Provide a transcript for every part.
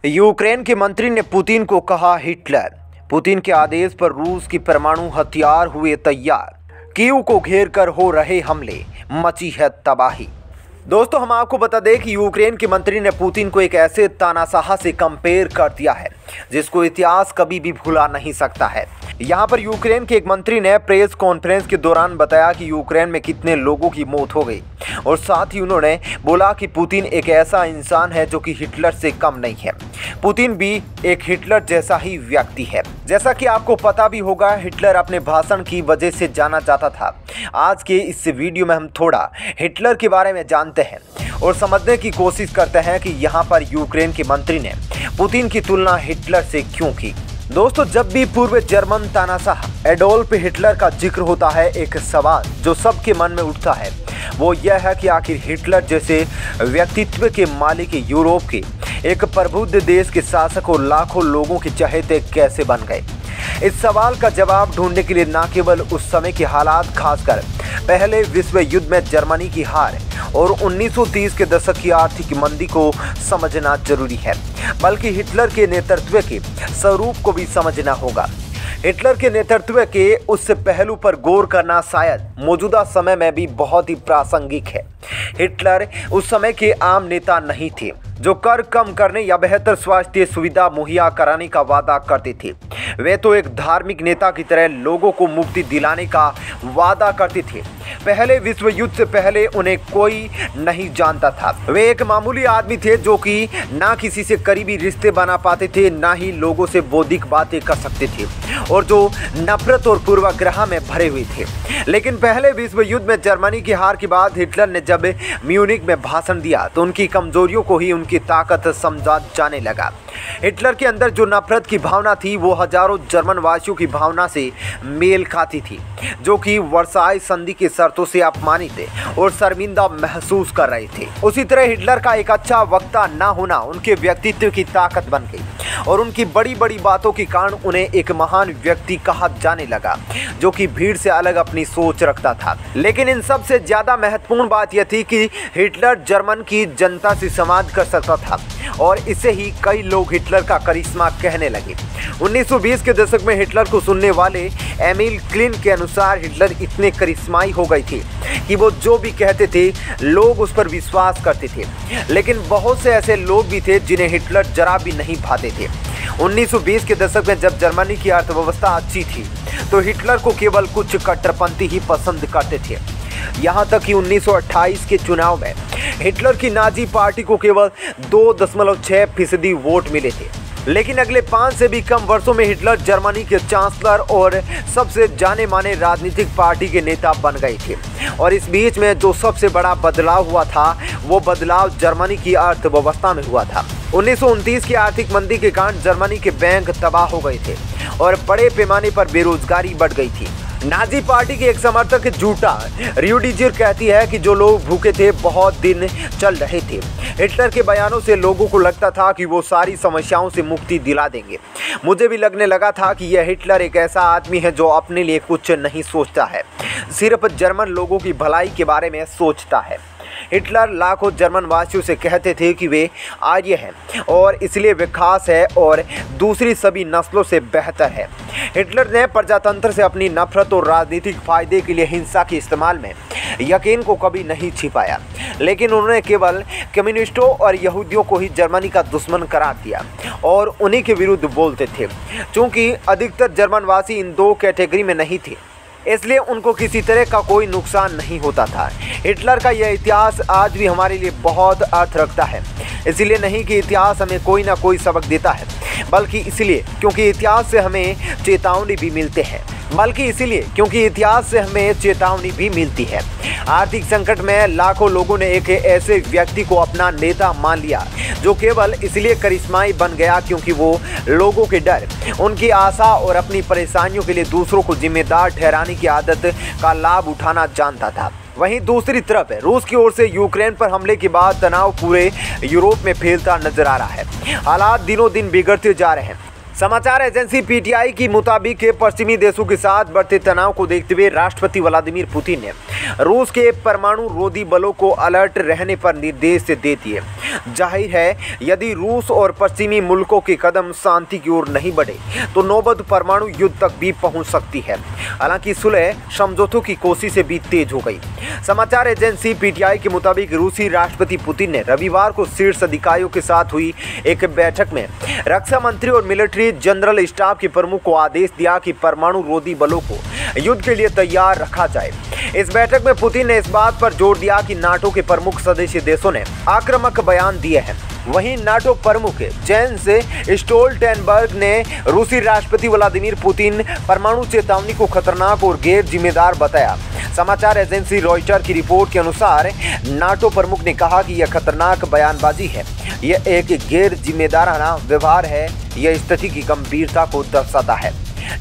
Ukraine के मंत्री ने पुतिन को कहा हिटलर। पुतिन के आदेश पर रूस की परमाणु हथियार हुए तैयार। कीव को घेर कर हो रहे हमले, मची है तबाही। दोस्तों, हम आपको बता दें कि यूक्रेन के मंत्री ने पुतिन को एक ऐसे तानाशाह से कंपेयर कर दिया है जिसको इतिहास कभी भी भुला नहीं सकता है। यहाँ पर यूक्रेन के एक मंत्री ने प्रेस कॉन्फ्रेंस के दौरान बताया कि यूक्रेन में कितने लोगों की मौत हो गई और साथ ही उन्होंने बोला कि पुतिन एक ऐसा इंसान है जो कि हिटलर से कम नहीं है। पुतिन भी एक हिटलर जैसा ही व्यक्ति है। जैसा कि आपको पता भी होगा, हिटलर अपने भाषण की वजह से जाना जाता था। आज के इस वीडियो में हम थोड़ा हिटलर के बारे में जानते हैं और समझने की कोशिश करते हैं कि यहाँ पर यूक्रेन के मंत्री ने पुतिन की तुलना हिटलर से क्यों की। दोस्तों, जब भी पूर्व जर्मन तानाशाह एडोल्फ हिटलर का जिक्र होता है, एक सवाल जो सबके मन में उठता है वो यह है कि आखिर हिटलर जैसे व्यक्तित्व के मालिक यूरोप के एक प्रबुद्ध देश के शासक और लाखों लोगों के चहेते कैसे बन गए। इस सवाल का जवाब ढूंढने के लिए न केवल उस समय के हालात, खासकर पहले विश्व युद्ध में जर्मनी की हार और 1930 के दशक की आर्थिक मंदी को समझना जरूरी है, बल्कि हिटलर के नेतृत्व के स्वरूप को भी समझना होगा। हिटलर के नेतृत्व के उस पहलू पर गौर करना शायद मौजूदा समय में भी बहुत ही प्रासंगिक है। हिटलर उस समय के आम नेता नहीं थे जो कर कम करने या बेहतर स्वास्थ्य सुविधा मुहैया कराने का वादा करते थे। वे तो एक धार्मिक नेता की तरह लोगों को मुक्ति दिलाने का वादा करते थे। पहले विश्व युद्ध से पहले उन्हें कोई नहीं जानता था। वे एक मामूली आदमी थे जो कि ना किसी से करीबी रिश्ते बना पाते थे, ना ही लोगों से बौद्धिक बातें कर सकते थे और जो नफरत और पूर्वाग्रह में भरे हुए थे। लेकिन पहले विश्व युद्ध में जर्मनी की हार के बाद हिटलर ने जब म्यूनिख में भाषण दिया तो उनकी कमजोरियों को ही उनकी ताकत समझा जाने लगा। हिटलर के अंदर जो नफरत की भावना थी वो हजारों जर्मन वासियों की भावना से मेल खाती थी, जो कि वर्साई संधि के शर्तों से अपमानित और शर्मिंदा महसूस कर रहे थे। उसी तरह हिटलर का एक अच्छा वक्ता ना होना उनके व्यक्तित्व की ताकत बन गई और उनकी बड़ी बड़ी बातों के कारण उन्हें एक महान व्यक्ति कहा जाने लगा जो कि भीड़ से अलग अपनी सोच रखता था। लेकिन इन सबसे ज्यादा महत्वपूर्ण बात यह थी कि हिटलर जर्मन की जनता से संवाद कर सकता था और इसे ही कई लोग हिटलर का करिश्मा कहने लगे। 1920 के दशक में हिटलर को सुनने वाले एमिल क्लिन के अनुसार हिटलर इतने करिश्माई हो गए थे कि वो जो भी कहते थे लोग उस पर विश्वास करते थे। लेकिन बहुत से ऐसे लोग भी थे जिन्हें हिटलर जरा भी नहीं भाते थे। 1920 के दशक में जब जर्मनी की अर्थव्यवस्था अच्छी थी तो हिटलर को केवल कुछ कट्टरपंथी ही पसंद करते थे। यहाँ तक कि 1928 के चुनाव में हिटलर की नाजी पार्टी को केवल 2.6% वोट मिले थे। लेकिन अगले 5 से भी कम वर्षों में हिटलर जर्मनी के चांसलर और सबसे जाने माने राजनीतिक पार्टी के नेता बन गए थे। और इस बीच में जो सबसे बड़ा बदलाव हुआ था वो बदलाव जर्मनी की अर्थव्यवस्था में हुआ था। 1929 की आर्थिक मंदी के कारण जर्मनी के बैंक तबाह हो गए थे और बड़े पैमाने पर बेरोजगारी बढ़ गई थी। नाजी पार्टी के एक समर्थक जूटा रियुडिजर कहती है कि जो लोग भूखे थे बहुत दिन चल रहे थे। हिटलर के बयानों से लोगों को लगता था कि वो सारी समस्याओं से मुक्ति दिला देंगे। मुझे भी लगने लगा था कि यह हिटलर एक ऐसा आदमी है जो अपने लिए कुछ नहीं सोचता है, सिर्फ जर्मन लोगों की भलाई के बारे में सोचता है। हिटलर लाखों जर्मन वासियों से कहते थे कि वे आर्य हैं और इसलिए वे खास है और दूसरी सभी नस्लों से बेहतर है। हिटलर ने प्रजातंत्र से अपनी नफरत और राजनीतिक फायदे के लिए हिंसा के इस्तेमाल में यकीन को कभी नहीं छिपाया, लेकिन उन्होंने केवल कम्युनिस्टों और यहूदियों को ही जर्मनी का दुश्मन करार दिया और उन्हीं के विरुद्ध बोलते थे। चूँकि अधिकतर जर्मनवासी इन दो कैटेगरी में नहीं थे इसलिए उनको किसी तरह का कोई नुकसान नहीं होता था। हिटलर का यह इतिहास आज भी हमारे लिए बहुत अर्थ रखता है, इसलिए नहीं कि इतिहास हमें कोई ना कोई सबक देता है, बल्कि इसलिए क्योंकि इतिहास से हमें चेतावनी भी मिलती है। आर्थिक संकट में लाखों लोगों ने एक ऐसे व्यक्ति को अपना नेता मान लिया जो केवल इसलिए करिश्माई बन गया क्योंकि वो लोगों के डर, उनकी आशा और अपनी परेशानियों के लिए दूसरों को जिम्मेदार ठहराने की आदत का लाभ उठाना जानता था। वहीं दूसरी तरफ रूस की ओर से यूक्रेन पर हमले के बाद तनाव पूरे यूरोप में फैलता नजर आ रहा है। हालात दिनों दिन बिगड़ते जा रहे हैं। समाचार एजेंसी पीटीआई की मुताबिक पश्चिमी देशों के साथ बढ़ते तनाव को देखते हुए राष्ट्रपति व्लादिमीर पुतिन ने रूस के परमाणु रोधी बलों को अलर्ट रहने पर निर्देश दे दिए। जाहिर है, यदि रूस और पश्चिमी मुल्कों के कदम शांति की ओर नहीं बढ़े तो नौबत परमाणु युद्ध तक भी पहुंच सकती है। हालांकि सुलह समझौतों की कोशिशें भी तेज हो गई। समाचार एजेंसी पीटीआई के मुताबिक रूसी राष्ट्रपति पुतिन ने रविवार को शीर्ष अधिकारियों के साथ हुई एक बैठक में रक्षा मंत्री और मिलिट्री जनरल स्टाफ के प्रमुख को आदेश दिया कि परमाणु रोधी बलों को युद्ध के लिए तैयार रखा जाए। इस बैठक में पुतिन ने इस बात पर जोर दिया कि नाटो के प्रमुख सदस्य देशों ने आक्रामक बयान दिए हैं। वहीं नाटो प्रमुख जेंस स्टोल्टेनबर्ग ने रूसी राष्ट्रपति व्लादिमीर पुतिन परमाणु चेतावनी को खतरनाक और गैर जिम्मेदार बताया। समाचार एजेंसी रॉयटर की रिपोर्ट के अनुसार नाटो प्रमुख ने कहा कि यह खतरनाक बयानबाजी है, यह एक गैर जिम्मेदाराना व्यवहार है, यह स्थिति की गंभीरता को दर्शाता है।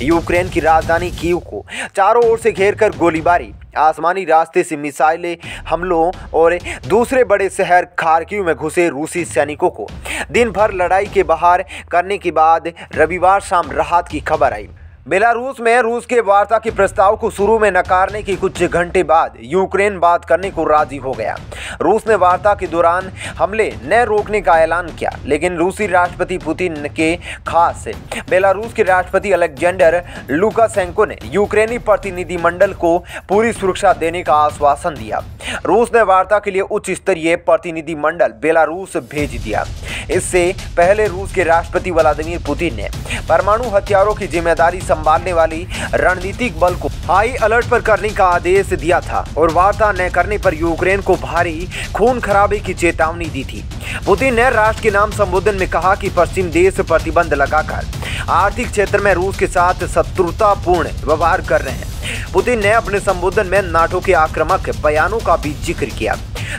यूक्रेन की राजधानी कीव को चारों ओर से घेरकर गोलीबारी, आसमानी रास्ते से मिसाइलें हमलों और दूसरे बड़े शहर खार्किव में घुसे रूसी सैनिकों को दिन भर लड़ाई के बाहर करने के बाद रविवार शाम राहत की खबर आई। बेलारूस में रूस के वार्ता के प्रस्ताव को शुरू में नकारने के कुछ घंटे बाद यूक्रेन बात करने को राजी हो गया। रूस ने वार्ता के दौरान हमले न रोकने का ऐलान किया, लेकिन रूसी राष्ट्रपति पुतिन के खास बेलारूस के राष्ट्रपति अलेक्जेंडर लुकाशेंको ने यूक्रेनी प्रतिनिधिमंडल को पूरी सुरक्षा देने का आश्वासन दिया। रूस ने वार्ता के लिए उच्च स्तरीय प्रतिनिधिमंडल बेलारूस भेज दिया। इससे पहले रूस के राष्ट्रपति व्लादिमीर पुतिन ने परमाणु हथियारों की जिम्मेदारी संभालने वाली रणनीतिक बल को हाई अलर्ट पर करने का आदेश दिया था और वार्ता न करने पर यूक्रेन को भारी खून खराबे की चेतावनी दी थी। पुतिन ने राष्ट्र के नाम संबोधन में कहा कि पश्चिम देश प्रतिबंध लगाकर आर्थिक क्षेत्र में रूस के साथ शत्रुतापूर्ण व्यवहार कर रहे हैं। पुतिन ने अपने संबोधन में नाटो के आक्रामक बयानों का भी जिक्र किया।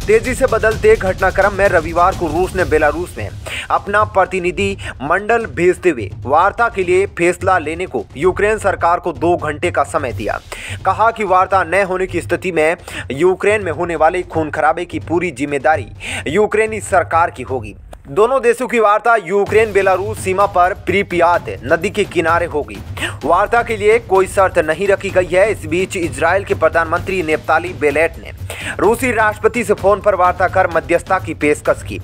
तेजी से बदलते घटनाक्रम में रविवार को रूस ने बेलारूस में अपना प्रतिनिधि मंडल भेजते हुए वार्ता के लिए फैसला लेने को यूक्रेन सरकार को 2 घंटे का समय दिया। कहा कि वार्ता न होने की स्थिति में यूक्रेन में होने वाले खून खराबे की पूरी जिम्मेदारी यूक्रेनी सरकार की होगी। दोनों देशों की वार्ता यूक्रेन बेलारूस सीमा पर प्रिपियात नदी के किनारे होगी। वार्ता के लिए कोई शर्त नहीं रखी गई है। इस बीच इजराइल के प्रधानमंत्री नेफ्ताली बेनेट ने रूसी राष्ट्रपति से फोन पर वार्ता कर मध्यस्थता की पेशकश की।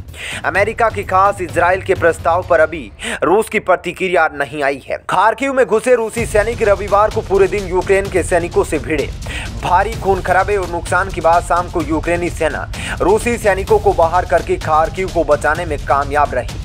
अमेरिका की खास इजराइल के प्रस्ताव पर अभी रूस की प्रतिक्रिया नहीं आई है। खार्किव में घुसे रूसी सैनिक रविवार को पूरे दिन यूक्रेन के सैनिकों से भिड़े। भारी खून खराबे और नुकसान के बाद शाम को यूक्रेनी सेना रूसी सैनिकों को बाहर करके खार्किव को बचाने में कामयाब रही।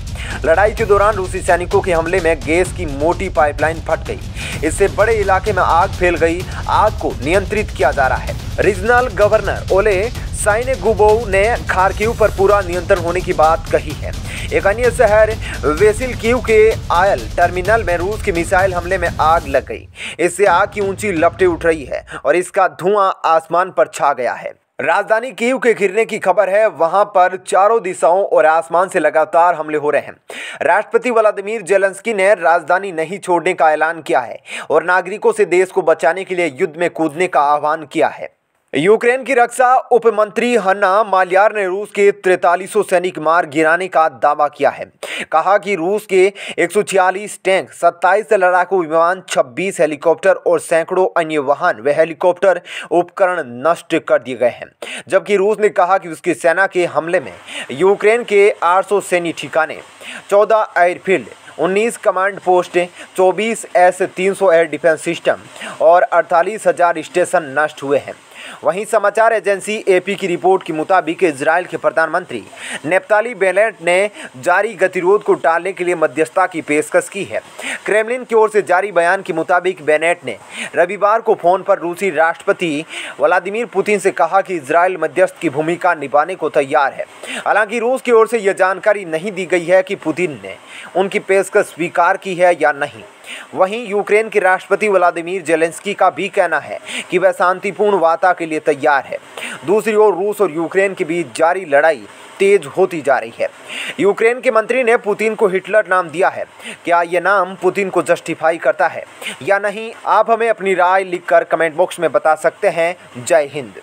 लड़ाई के दौरान रूसी सैनिकों के हमले में गैस की मोटी पाइपलाइन फट गई। इससे बड़े इलाके में आग फैल गई। आग को नियंत्रित किया जा रहा है। रीजनल गवर्नर ओले साइनेगुबोव ने खार्किव पर पूरा नियंत्रण होने की बात कही है। एक अन्य शहर वेसिलकीव के आयल टर्मिनल में रूस के मिसाइल हमले में आग लग गई। इससे आग की ऊंची लपटें उठ रही है और इसका धुआं आसमान पर छा गया है। राजधानी कीव के घिरने की खबर है। वहां पर चारों दिशाओं और आसमान से लगातार हमले हो रहे हैं। राष्ट्रपति व्लादिमीर जेलेंस्की ने राजधानी नहीं छोड़ने का ऐलान किया है और नागरिकों से देश को बचाने के लिए युद्ध में कूदने का आह्वान किया है। यूक्रेन की रक्षा उपमंत्री हन्ना मालियार ने रूस के 4300 सैनिक मार गिराने का दावा किया है। कहा कि रूस के 146 टैंक, 27 लड़ाकू विमान, 26 हेलीकॉप्टर और सैकड़ों अन्य वाहन व हेलीकॉप्टर उपकरण नष्ट कर दिए गए हैं। जबकि रूस ने कहा कि उसकी सेना के हमले में यूक्रेन के 800 सैन्य ठिकाने, 14 airfield, 19 command post, 24 S-300 air defence system और 48,000 स्टेशन नष्ट हुए हैं। वहीं समाचार एजेंसी एपी की रिपोर्ट के मुताबिक इजराइल के प्रधानमंत्री नेफ्ताली बेनेट ने जारी गतिरोध को टालने के लिए मध्यस्थता की पेशकश की है। क्रेमलिन की ओर से जारी बयान के मुताबिक बेनेट ने रविवार को फोन पर रूसी राष्ट्रपति व्लादिमीर पुतिन से कहा कि इजराइल मध्यस्थ की भूमिका निभाने को तैयार है। हालांकि रूस की ओर से यह जानकारी नहीं दी गई है कि पुतिन ने उनकी पेशकश स्वीकार की है या नहीं। वहीं यूक्रेन के राष्ट्रपति व्लादिमीर जेलेंस्की का भी कहना है कि वह शांतिपूर्ण वार्ता के लिए तैयार है। दूसरी ओर रूस और यूक्रेन के बीच जारी लड़ाई तेज होती जा रही है। यूक्रेन के मंत्री ने पुतिन को हिटलर नाम दिया है। क्या यह नाम पुतिन को जस्टिफाई करता है या नहीं? आप हमें अपनी राय लिखकर कमेंट बॉक्स में बता सकते हैं। जय हिंद।